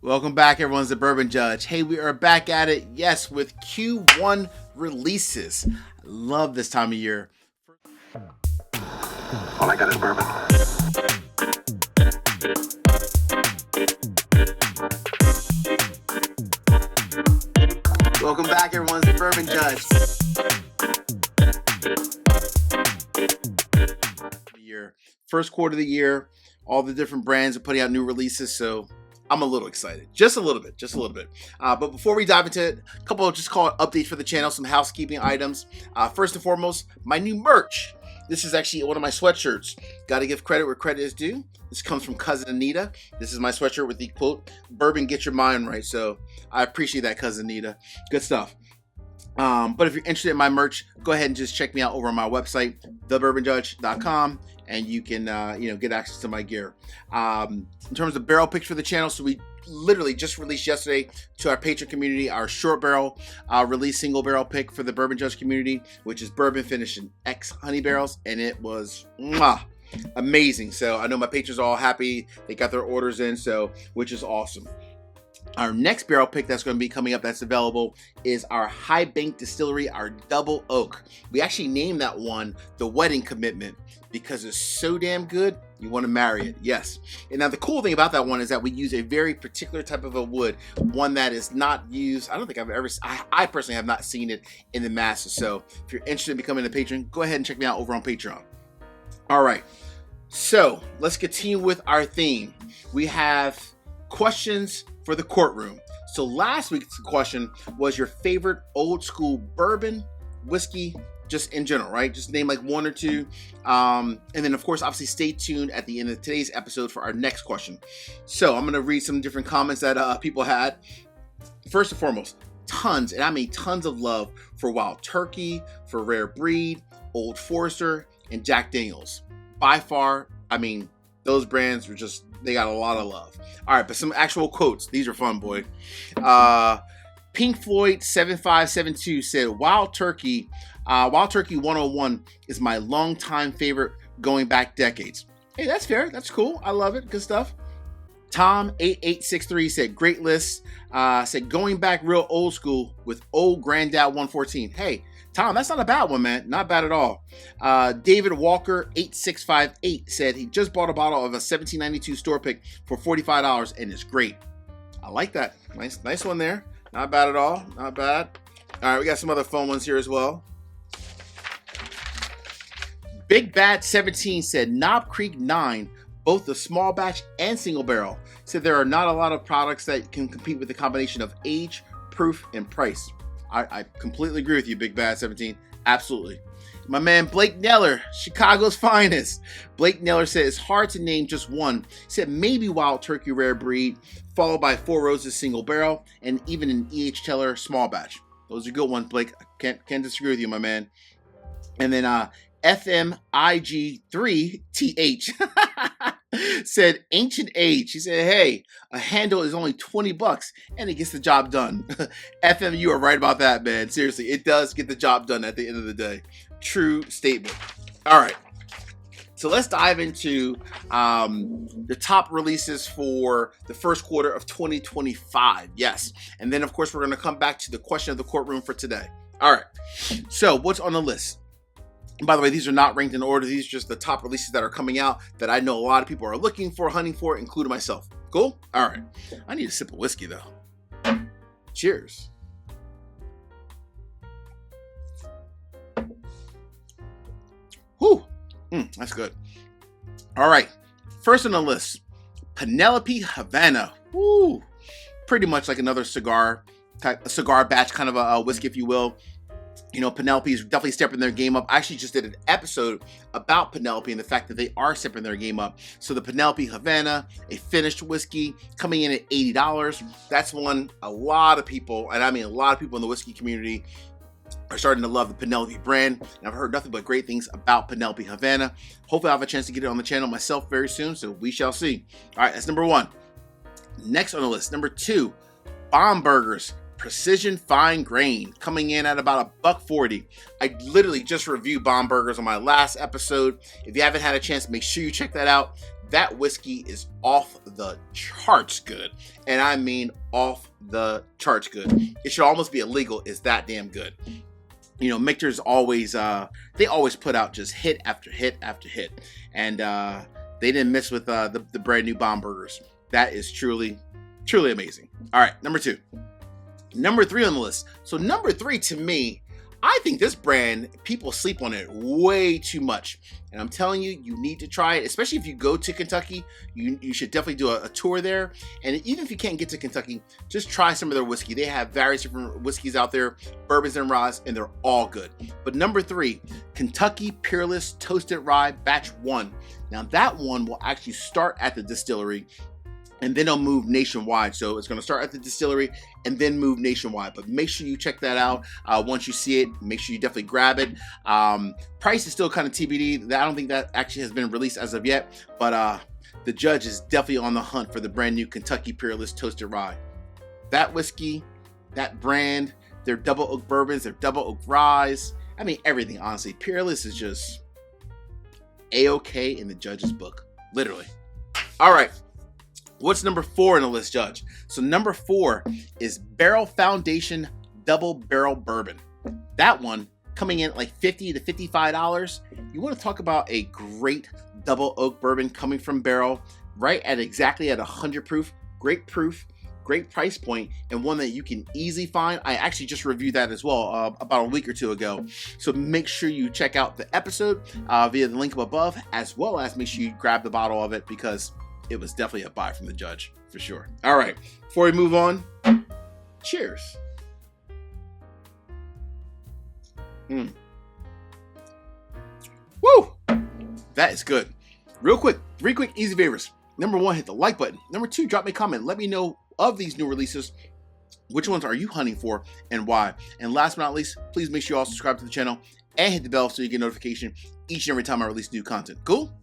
Welcome back, everyone. It's the Bourbon Judge. Hey, we are back at it, yes, with Q1 releases. I love this time of year. All I got is bourbon. Welcome back, everyone. It's the Bourbon Judge. First quarter of the year, all the different brands are putting out new releases, so I'm a little excited. Just a little bit. But before we dive into it, a couple of just call it updates for the channel, some housekeeping items. First and foremost, my new merch. This is actually one of my sweatshirts. Got to give credit where credit is due. This comes from Cousin Anita. This is my sweatshirt with the quote, "Bourbon, get your mind right." So I appreciate that, Cousin Anita. Good stuff. But if you're interested in my merch, go ahead and just check me out over on my website, TheBourbonJudge.com, and you can get access to my gear. In terms of barrel picks for the channel, so we literally just released yesterday to our Patron community our short barrel release single barrel pick for the Bourbon Judge community, which is bourbon finished in X honey barrels, and it was amazing. So I know my patrons are all happy. They got their orders in, so which is awesome. Our next barrel pick that's going to be coming up that's available is our High Bank Distillery, our Double Oak. We actually named that one the Wedding Commitment because it's so damn good, you want to marry it. Yes. And now the cool thing about that one is that we use a very particular type of a wood, one that is not used. I don't think I personally have not seen it in the masses. So if you're interested in becoming a patron, go ahead and check me out over on Patreon. All right. So let's continue with our theme. We have questions for the courtroom. So last week's question was your favorite old school bourbon, whiskey, just in general, right? Just name like one or two. And then of course, obviously stay tuned at the end of today's episode for our next question. So I'm going to read some different comments that people had. First and foremost, tons, and I mean tons of love for Wild Turkey, for Rare Breed, Old Forester, and Jack Daniels. By far, I mean, those brands were just, they got a lot of love. All right, but some actual quotes. These are fun, boy. Pink Floyd 7572 said, Wild Turkey 101 is my longtime favorite going back decades. Hey, that's fair. That's cool. I love it. Good stuff. Tom 8863 said, great list. Said, going back real old school with Old Granddad 114. Hey, Tom, that's not a bad one, man. Not bad at all. David Walker 8658 said he just bought a bottle of a 1792 store pick for $45 and it's great. I like that. Nice one there. Not bad at all. Not bad. All right, we got some other fun ones here as well. Big Bad 17 said Knob Creek 9, both the small batch and single barrel. Said there are not a lot of products that can compete with the combination of age, proof, and price. I completely agree with you, Big Bad 17. Absolutely. My man Blake Neller, Chicago's finest. Blake Neller said it's hard to name just one. He said maybe Wild Turkey Rare Breed, followed by Four Roses Single Barrel, and even an E.H. Teller Small Batch. Those are good ones, Blake. I can't disagree with you, my man. And then FMIG3TH said Ancient Age. He said, hey, a handle is only $20 and it gets the job done. FM, you are right about that, man. Seriously, it does get the job done at the end of the day. True statement. All right. So let's dive into the top releases for the first quarter of 2025. Yes. And then, of course, we're going to come back to the question of the courtroom for today. All right. So what's on the list? And by the way, these are not ranked in order. These are just the top releases that are coming out that I know a lot of people are looking for, hunting for, including myself. Cool? All right. I need a sip of whiskey, though. Cheers. Whew. That's good. All right. First on the list, Penelope Havana. Woo. Pretty much like another cigar batch kind of a whiskey, if you will. You know, Penelope is definitely stepping their game up. I actually just did an episode about Penelope and the fact that they are stepping their game up. So the Penelope Havana, a finished whiskey, coming in at $80. That's one a lot of people, and I mean a lot of people in the whiskey community, are starting to love the Penelope brand. And I've heard nothing but great things about Penelope Havana. Hopefully I'll have a chance to get it on the channel myself very soon, so we shall see. All right, that's number one. Next on the list, number two, Bomburgers Precision Fine Grain, coming in at about $1.40. I literally just reviewed Bomburgers on my last episode. If you haven't had a chance, make sure you check that out. That whiskey is off the charts good. And I mean off the charts good. It should almost be illegal. It's that damn good. You know, Michter's always, they always put out just hit after hit after hit. And they didn't miss with the brand new bomb burgers. That is truly, truly amazing. All right, number 2. Number 3 on the list. So number 3 to me, I think this brand, people sleep on it way too much. And I'm telling you, you need to try it, especially if you go to Kentucky. You should definitely do a tour there. And even if you can't get to Kentucky, just try some of their whiskey. They have various different whiskeys out there, bourbons and ryes, and they're all good. But number 3, Kentucky Peerless Toasted Rye Batch 1. Now that one will actually start at the distillery, and then it'll move nationwide. So it's going to start at the distillery and then move nationwide. But make sure you check that out. Once you see it, make sure you definitely grab it. Price is still kind of TBD. I don't think that actually has been released as of yet. But the judge is definitely on the hunt for the brand new Kentucky Peerless Toasted Rye. That whiskey, that brand, their double oak bourbons, their double oak ryes. I mean, everything, honestly. Peerless is just A-okay in the judge's book. Literally. All right. What's number 4 on the list, Judge? So number 4 is Barrel Foundation Double Barrel Bourbon. That one coming in at like $50 to $55. You want to talk about a great double oak bourbon coming from barrel, right at exactly at 100 proof. Great price point, and one that you can easily find. I actually just reviewed that as well about a week or two ago. So make sure you check out the episode via the link up above, as well as make sure you grab the bottle of it, because it was definitely a buy from the judge, for sure. All right, before we move on, cheers. Woo! That is good. Real quick, 3 quick easy favors. Number 1, hit the like button. Number 2, drop me a comment. Let me know of these new releases, which ones are you hunting for and why? And last but not least, please make sure you all subscribe to the channel and hit the bell so you get notification each and every time I release new content. Cool?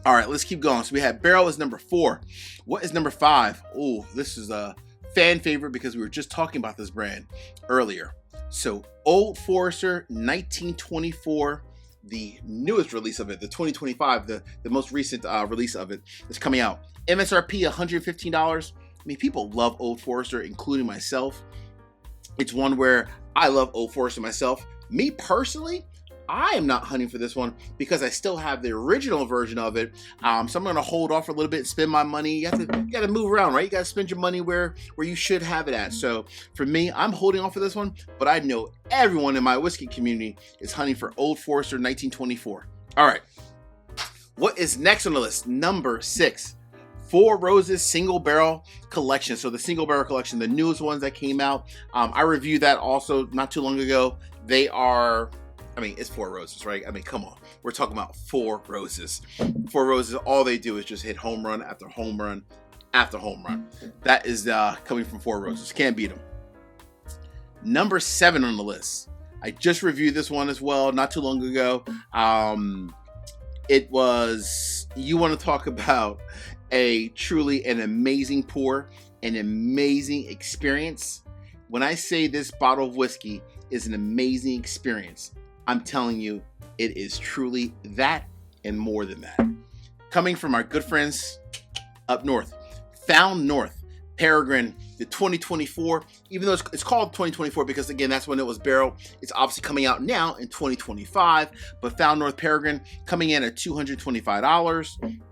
All right, let's keep going. So we had barrel as number 4. What is number 5? Oh, this is a fan favorite because we were just talking about this brand earlier. So Old Forester 1924, the newest release of it, the 2025, the most recent release of it is coming out. MSRP $115. I mean, people love Old Forester, including myself. It's one where I love Old Forester myself. Me personally, I am not hunting for this one because I still have the original version of it. So I'm going to hold off for a little bit, spend my money. You got to move around, right? You got to spend your money where you should have it at. So for me, I'm holding off for this one, but I know everyone in my whiskey community is hunting for Old Forester 1924. All right. What is next on the list? Number 6. 4 Roses Single Barrel Collection. So the Single Barrel Collection, the newest ones that came out. I reviewed that also not too long ago. They are... I mean, it's 4 Roses, right? I mean, come on. We're talking about 4 Roses. 4 Roses, all they do is just hit home run after home run after home run. That is coming from 4 Roses. Can't beat them. Number 7 on the list. I just reviewed this one as well not too long ago. It was, you want to talk about a truly an amazing pour, an amazing experience. When I say this bottle of whiskey is an amazing experience, I'm telling you, it is truly that and more than that. Coming from our good friends up north, Found North Peregrine, the 2024, even though it's called 2024 because, again, that's when it was barrel. It's obviously coming out now in 2025, but Found North Peregrine coming in at $225.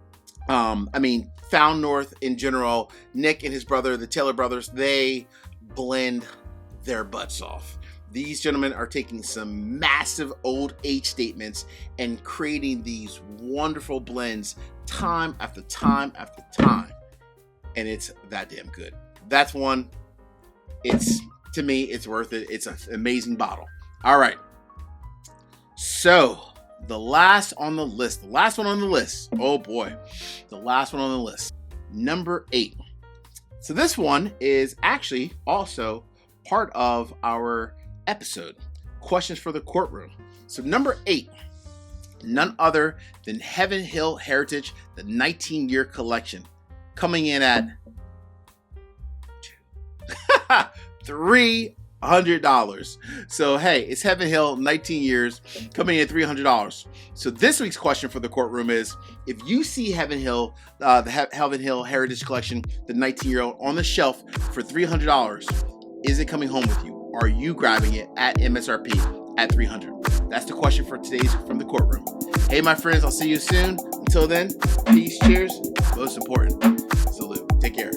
I mean, Found North in general, Nick and his brother, the Taylor brothers, they blend their butts off. These gentlemen are taking some massive old age statements and creating these wonderful blends time after time after time. And it's that damn good. That's one. It's, to me, it's worth it. It's an amazing bottle. All right. So the last on the list, oh boy, the last one on the list, number 8. So this one is actually also part of our episode, Questions for the Courtroom. So number 8, none other than Heaven Hill Heritage, the 19-year collection, coming in at $3 $100. So hey, it's Heaven Hill, 19 years, coming in at $300. So this week's question for the courtroom is, if you see Heaven Hill, the Heaven Hill Heritage Collection, the 19-year-old on the shelf for $300, is it coming home with you? Are you grabbing it at MSRP at $300? That's the question for today's From the Courtroom. Hey, my friends, I'll see you soon. Until then, peace, cheers, most important, salute. Take care.